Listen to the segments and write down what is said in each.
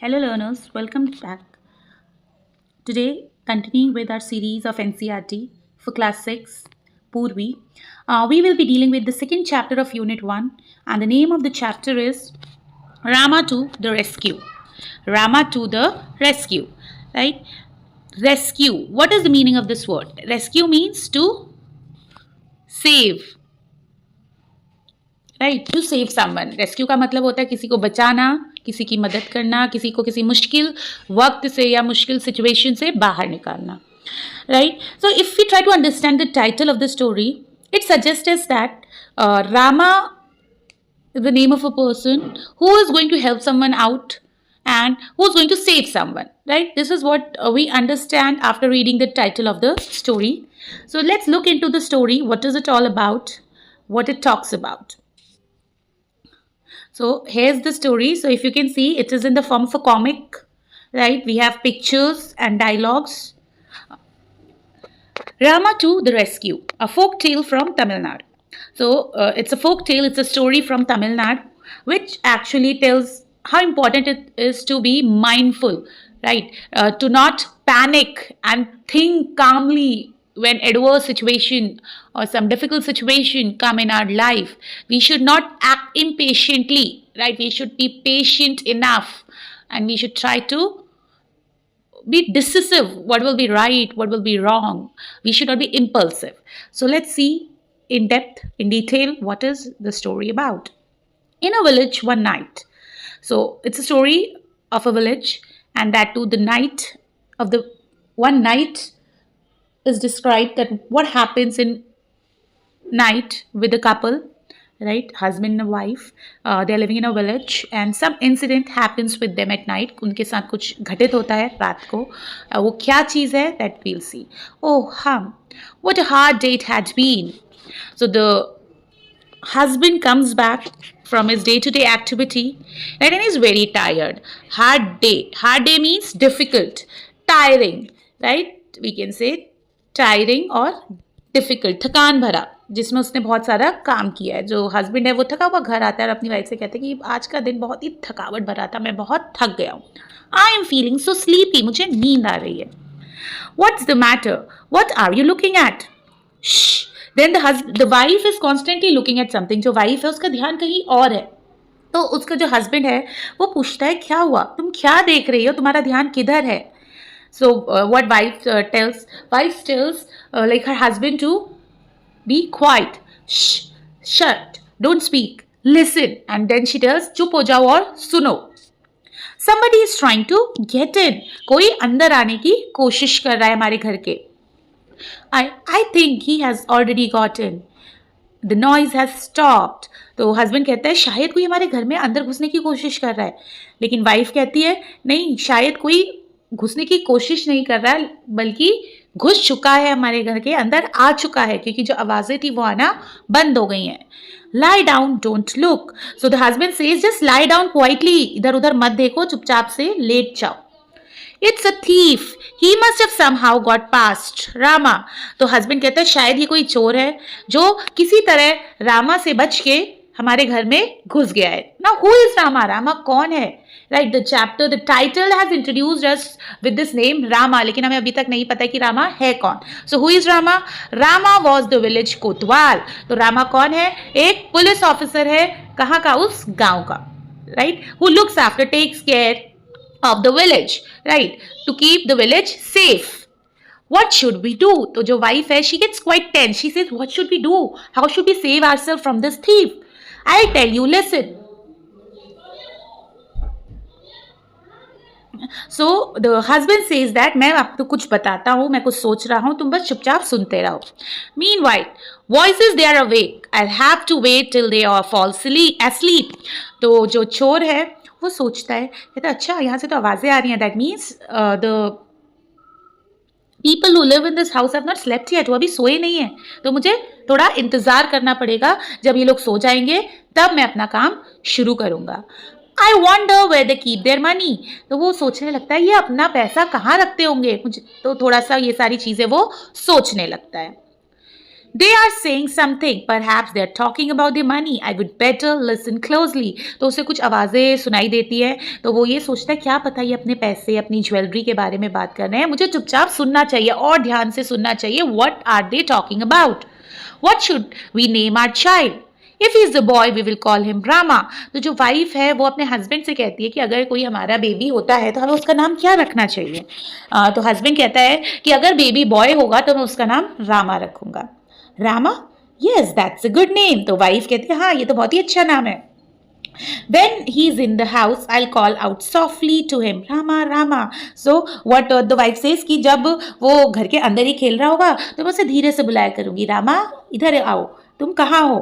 Hello, learners. Welcome back. Today, continuing with our series of NCRT for Class 6, Purvi, we will be dealing with the second chapter of Unit 1, and the name of the chapter is Rama to the Rescue. Rama to the Rescue. Right? Rescue. What is the meaning of this word? Rescue means to save. Right to save someone. Rescue का मतलब होता है किसी को बचाना, किसी की मदद करना, किसी को किसी मुश्किल वक्त से या मुश्किल सिचुएशन से बाहर निकालना. Right. So if we try to understand the title of the story, it suggests that Rama is the name of a person who is going to help someone out and who is going to save someone. Right. This is what we understand after reading the title of the story. So let's look into the story. What is it all about? What it talks about? So here's the story. So if you can see, it is in the form of a comic, right? We have pictures and dialogues. Rama to the Rescue, a folk tale from Tamil Nadu. So it's a folk tale, it's a story from Tamil Nadu, which actually tells how important it is to be mindful, right? To not panic and think calmly when adverse situation or some difficult situation come in our life. We should not act impatiently, right? We should be patient enough and we should try to be decisive. What will be right, what will be wrong. We should not be impulsive. So let's see in depth, in detail, what is the story about. In a village one night. So it's a story of a village, and that too the night of the one night is described, that what happens in night with the couple, right? Husband and wife, they are living in a village and some incident happens with them at night. उनके साथ कुछ घटित होता है रात को. वो क्या चीज़ है, that we'll see. Oh, what a hard day it had been. So the husband comes back from his day-to-day activity, right, and he's very tired. Hard day. Hard day means difficult, tiring, right? We can say tiring और difficult, थकान भरा, जिसमें उसने बहुत सारा काम किया है. जो हस्बैंड है वो थका हुआ घर आता है और अपनी वाइफ से कहते हैं कि आज का दिन बहुत ही थकावट भरा था, मैं बहुत थक गया हूँ. I am feeling so sleepy, मुझे नींद आ रही है. What's the matter, what are you looking at? Then the wife is constantly looking at something. जो वाइफ है उसका ध्यान कहीं और है. तो उसका जो हस्बैंड है वो पूछता है क्या हुआ, तुम क्या देख रही हो, तुम्हारा ध्यान किधर है. So what wife tells like her husband to be quiet, shut, don't speak, listen, and then she tells चुप हो जाओ और सुनो. Somebody is trying to get in. कोई अंदर आने की कोशिश कर रहा है हमारे घर के. I think he has already got in. The noise has stopped. तो हस्बैंड कहता है शायद कोई हमारे घर में अंदर घुसने की कोशिश कर रहा है. लेकिन वाइफ कहती है नहीं, शायद कोई घुसने की कोशिश नहीं कर रहा है, बल्कि घुस चुका है हमारे घर के अंदर, आ चुका है, क्योंकि जो आवाज़ें थी वो आना बंद हो गई हैं. Lie down, don't look. So the husband says just lie down quietly. इधर उधर मत देखो, चुपचाप से लेट जाओ. It's a thief, he must have somehow got past Rama. तो हस्बैंड कहता है शायद ये कोई चोर है जो किसी तरह रामा से बच के हमारे घर में घुस गया है. Now who is Rama? Rama कौन है? Right, the chapter, the title has introduced us with this name Rama, लेकिन हमें अभी तक नहीं पता कि रामा है कौन. So who is Rama? Rama was the village कोतवाल. तो रामा कौन है? एक पुलिस ऑफिसर है. कहाँ का? उस गांव का. Right, who looks after, takes care of the village, right, to keep the village safe. What should we do? तो जो wife है, she gets quite tense. She says, what should we do? How should we save ourselves from this thief? I'll tell you, listen. So the husband says that मैं आपको कुछ बताता हूँ, मैं कुछ सोच रहा हूँ, तुम बस चुपचाप सुनते रहो. Meanwhile, voices they are awake. I'll have to wait till they are fall asleep. तो जो चोर है वो सोचता है, कहता अच्छा यहाँ से तो आवाज़ें आ रही हैं, that means the people who live in this house have not slept yet. वो अभी सोए नहीं है, तो मुझे थोड़ा इंतज़ार करना पड़ेगा. जब ये लोग सो जाएंगे तब मैं अपना काम शुरू करूँगा. I wonder where they keep their money. तो वो सोचने लगता है ये अपना पैसा कहाँ रखते होंगे, मुझे तो थोड़ा सा ये सारी चीज़ें वो सोचने लगता है. They are saying something. Perhaps they are talking about their money. I would better listen closely. तो उसे कुछ आवाज़ें सुनाई देती है, तो वो ये सोचता है क्या पता ये अपने पैसे, अपनी ज्वेलरी के बारे में बात कर रहे हैं, मुझे चुपचाप सुनना चाहिए और ध्यान से सुनना चाहिए. What are they talking about? What should we name our child? If he is a boy, we will call him Rama. तो जो वाइफ है वो अपने हस्बैंड से कहती है कि अगर कोई हमारा बेबी होता है तो हमें उसका नाम क्या रखना चाहिए. तो हस्बैंड कहता है कि अगर बेबी बॉय होगा तो मैं उसका नाम रामा रखूंगा. Rama? Yes, that's a good name. तो वाइफ कहती है हाँ ये तो बहुत ही अच्छा नाम है. When he's in the house, I'll call out softly to him, Rama, Rama. So what the wife says कि जब वो घर के अंदर ही खेल रहा होगा तो मैं उसे धीरे से बुलाया करूंगी, रामा इधर आओ, तुम कहाँ हो.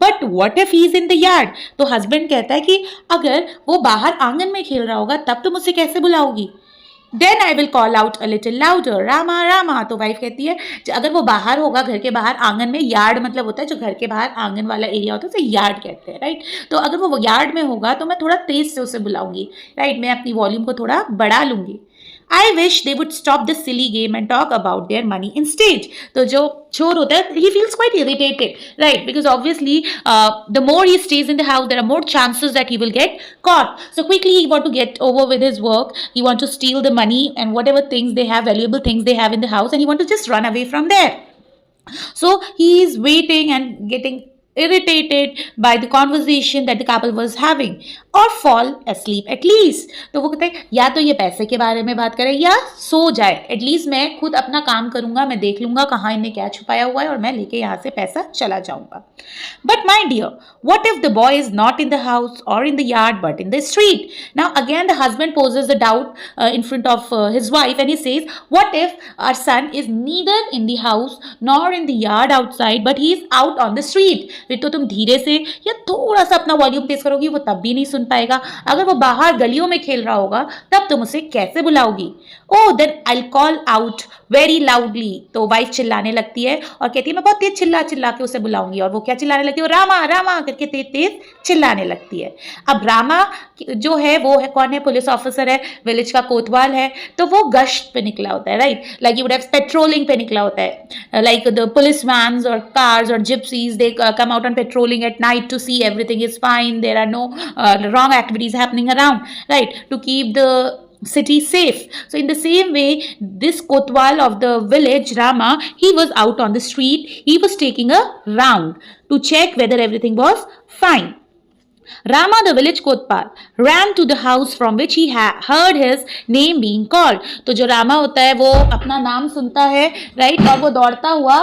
But what if he is in the yard. तो हस्बैंड कहता है कि अगर वो बाहर आंगन में खेल रहा होगा तब तुम उसे कैसे बुलाओगी. Then I will call out a little louder, Rama Rama. तो वाइफ कहती है अगर वो बाहर होगा घर के बाहर आंगन में, यार्ड मतलब होता है जो घर के बाहर आंगन वाला एरिया होता है उसे यार्ड कहते हैं, राइट. तो अगर वो यार्ड में होगा तो मैं थोड़ा तेज से उसे बुलाऊंगी, राइट. मैं अपनी वॉल्यूम को थोड़ा बढ़ा लूंगी. I wish they would stop this silly game and talk about their money instead. तो जो चोर होता है he feels quite irritated, right? Because obviously the more he stays in the house, there are more chances that he will get caught. So quickly he want to get over with his work. He want to steal the money and whatever things they have, valuable things they have in the house, and he want to just run away from there. So he is waiting and getting irritated by the conversation that the couple was having, or fall asleep at least. तो वो कहते हैं या तो ये पैसे के बारे में बात करें या सो जाए, एटलीस्ट मैं खुद अपना काम करूंगा, मैं देख लूंगा कहाँ इन्हें क्या छुपाया हुआ है और मैं लेके यहाँ से पैसा चला जाऊंगा. But my dear, what if the boy is not in the house or in the yard but in the street? Now again the husband poses a doubt in front of his wife and he says, what if our son is neither in the house nor in the yard outside but he is out on the street? फिर तो तुम धीरे से या थोड़ा सा अपना volume तेज करोगी, वो तब भी नहीं सुन पाएगा. अगर वो बाहर गलियों में खेल रहा होगा तब तुम उसे कैसे बुलाओगी. Oh then I will call out very loudly. तो वाइफ चिल्लाने लगती है और कहती है मैं बहुत तेज चिल्ला चिल्ला के उसे बुलाऊंगी. और वो क्या चिल्लाने लगती है, रामा रामा करके तेज तेज चिल्लाने लगती है. अब रामा जो है वो है कौन है, पुलिस ऑफिसर है, विलेज का कोतवाल है. तो वो गश्त पे निकला होता है, right. Like you would have patrolling पे निकला होता है. लाइक द पुलिस वैन्स और कार्स और gypsies they come out on patrolling at night to see everything is fine, there are no wrong activities happening around, right, to keep the city safe. So in the same way, this kotwal of the village, Rama, he was out on the street, he was taking a round to check whether everything was fine. Rama, the village kotwal, ran to the house from which he heard his name being called. तो जो रामा होता है वो अपना नाम सुनता है, right, और वो दौड़ता हुआ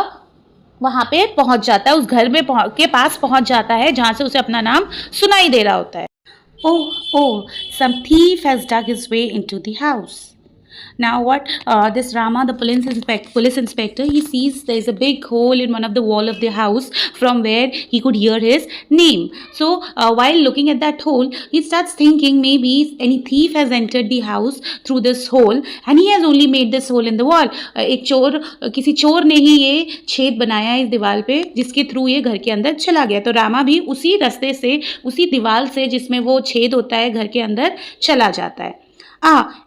वहां पे पहुंच जाता है, उस घर में के पास पहुंच जाता है जहां से उसे अपना नाम सुनाई दे रहा होता है. Oh, some thief has dug his way into the house. Now what this Rama, the police inspector, he sees there is a big hole in one of the wall of the house from where he could hear his name. So while looking at that hole, he starts thinking maybe any thief has entered the house through this hole and he has only made this hole in the wall. एक चोर, किसी चोर ने ही ये छेद बनाया है इस दीवार पे जिसके थ्रू ये घर के अंदर चला गया. तो रामा भी उसी रास्ते से, उसी दीवार से जिसमें वो छेद होता है घर के अंदर चला जाता है.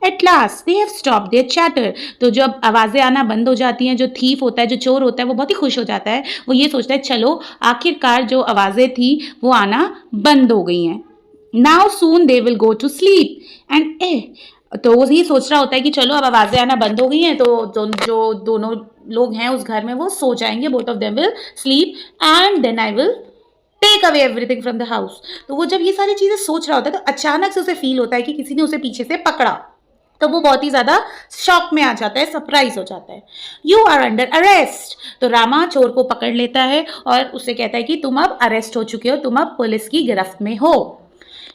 At last they have stopped their chatter. तो जब आवाज़ें आना बंद हो जाती हैं, जो थीफ होता है, जो चोर होता है, वो बहुत ही खुश हो जाता है. वो ये सोचता है चलो आखिरकार जो आवाज़ें थी वो आना बंद हो गई हैं. Now soon they will go to sleep. And तो वो ये सोच रहा होता है कि चलो अब आवाज़ें आना बंद हो गई हैं तो जो दोनों लोग हैं उस घर में वो सो जाएंगे. Both of them will sleep and then I will take away everything from the house. तो वो जब ये सारी चीज़ें सोच रहा होता है तो अचानक से उसे फील होता है कि किसी ने उसे पीछे से पकड़ा. तो वो बहुत ही ज़्यादा शॉक में आ जाता है, सरप्राइज हो जाता है. You are under arrest. तो रामा चोर को पकड़ लेता है और उसे कहता है कि तुम अब अरेस्ट हो चुके हो, तुम अब पुलिस की गिरफ्त में हो.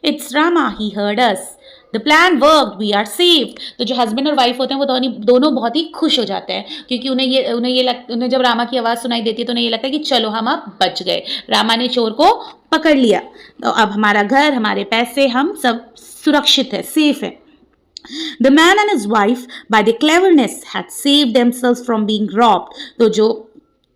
It's Rama, he heard us. The plan work, we are saved. तो जो हस्बैंड और वाइफ होते हैं वो दोनों बहुत ही खुश हो जाते हैं क्योंकि उन्हें जब रामा की आवाज़ सुनाई देती है तो उन्हें ये लगता है कि चलो हम अब बच गए, रामा ने चोर को पकड़ लिया, तो अब हमारा घर, हमारे पैसे, हम सब सुरक्षित है, सेफ है. The man and his wife, by their cleverness, had saved themselves from being robbed. तो जो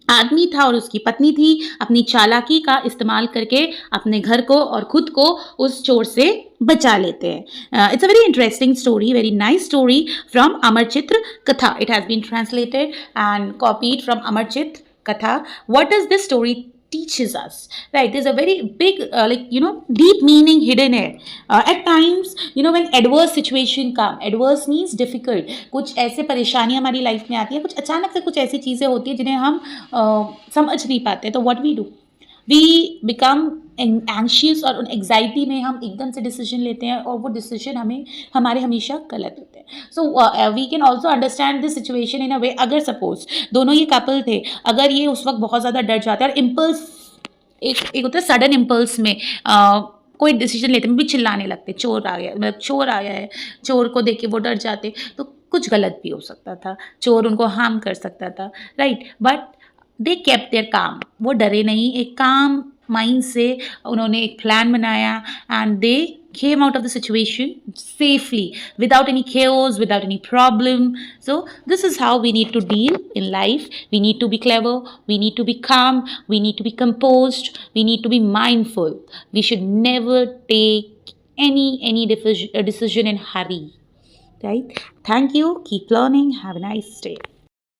आदमी था और उसकी पत्नी थी अपनी चालाकी का इस्तेमाल करके अपने घर को और खुद को उस चोर से बचा लेते हैं. It's a very interesting story, very nice story from Amar Chitra Katha. It has been translated and copied from Amar Chitra Katha, what does this story teaches us? Right, there's a very big deep meaning hidden here. At times, when adverse situation come, adverse means difficult, कुछ ऐसे परेशानियां हमारी life में आती है, कुछ अचानक से कुछ ऐसी चीज़ें होती है जिन्हें हम समझ नहीं पाते, तो what we do, we become anxious, और उन एग्जाइटी में हम एकदम से डिसीजन लेते हैं और वो डिसीजन हमारे हमेशा गलत होते हैं. So we can also understand this situation in a way. अगर सपोज दोनों ये कपल थे, अगर ये उस वक्त बहुत ज़्यादा डर जाते हैं और इम्पल्स, एक होता है सडन इम्पल्स में कोई डिसीजन लेते में भी चिल्लाने लगते, चोर आ गया, मतलब चोर आया है, चोर को देख के वो डर जाते, तो कुछ गलत भी हो सकता था, चोर उनको हार्म कर सकता था, right. But they kept their काम, वो डरे नहीं, एक काम माइंड से उन्होंने एक प्लान बनाया and they came out of the situation safely without any chaos, without any problem. So this is how we need to deal in life. We need to be clever, we need to be calm, we need to be composed, we need to be mindful. We should never take any decision in hurry, right? Thank you, keep learning, have a nice day.